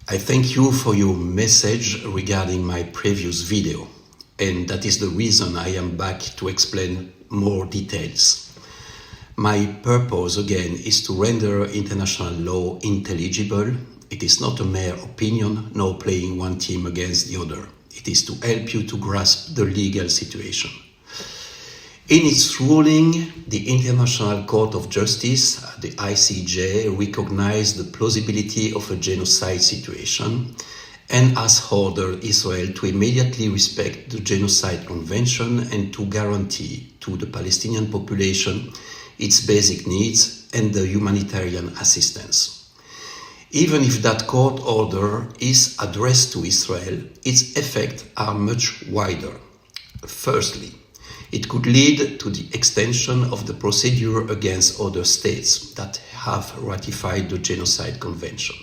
I thank you for your message regarding my previous video, and that is the reason I am back to explain more details. My purpose again is to render international law intelligible. It is not a mere opinion, nor playing one team against the other. It is to help you to grasp the legal situation. In its ruling, the International Court of Justice, the ICJ, recognized the plausibility of a genocide situation and has ordered Israel to immediately respect the Genocide Convention and to guarantee to the Palestinian population its basic needs and the humanitarian assistance. Even if that court order is addressed to Israel, its effects are much wider. Firstly, it could lead to the extension of the procedure against other states that have ratified the Genocide Convention.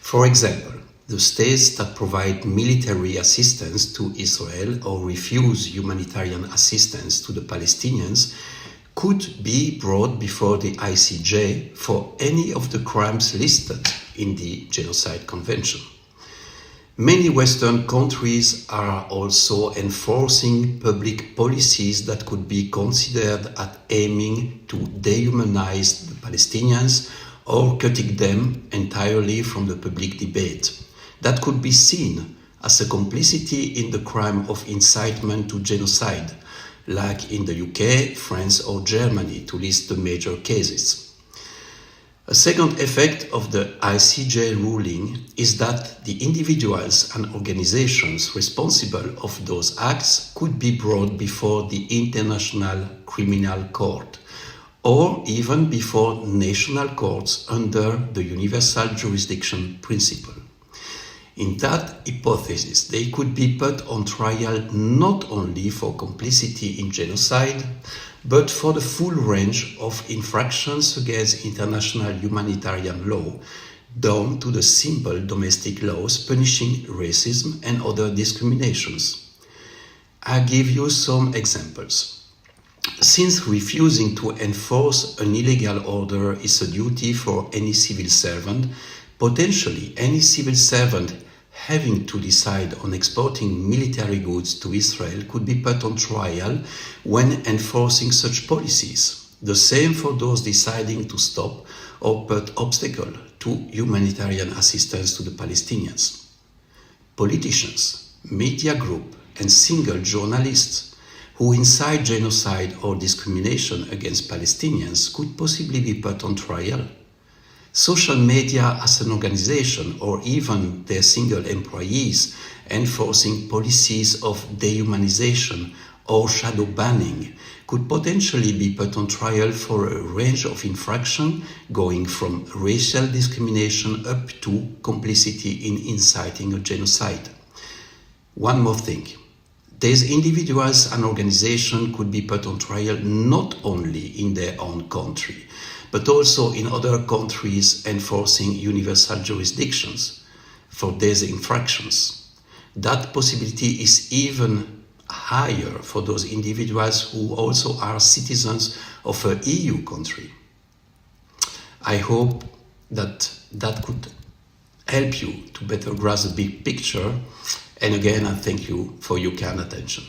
For example, the states that provide military assistance to Israel or refuse humanitarian assistance to the Palestinians could be brought before the ICJ for any of the crimes listed in the Genocide Convention. Many Western countries are also enforcing public policies that could be considered as aiming to dehumanize the Palestinians or cutting them entirely from the public debate. That could be seen as a complicity in the crime of incitement to genocide, like in the UK, France or Germany, to list the major cases. A second effect of the ICJ ruling is that the individuals and organizations responsible of those acts could be brought before the International Criminal Court or even before national courts under the universal jurisdiction principle. In that hypothesis, they could be put on trial not only for complicity in genocide, but for the full range of infractions against international humanitarian law, down to the simple domestic laws punishing racism and other discriminations. I give you some examples. Since refusing to enforce an illegal order is a duty for any civil servant, potentially any civil servant having to decide on exporting military goods to Israel could be put on trial when enforcing such policies. The same for those deciding to stop or put obstacle to humanitarian assistance to the Palestinians. Politicians, media groups, and single journalists who incite genocide or discrimination against Palestinians could possibly be put on trial. Social media as an organization or even their single employees enforcing policies of dehumanization or shadow banning could potentially be put on trial for a range of infractions going from racial discrimination up to complicity in inciting a genocide. One more thing. These individuals and organizations could be put on trial not only in their own country, but also in other countries enforcing universal jurisdictions for these infractions. That possibility is even higher for those individuals who also are citizens of an EU country. I hope that could help you to better grasp the big picture. And again, I thank you for your kind attention.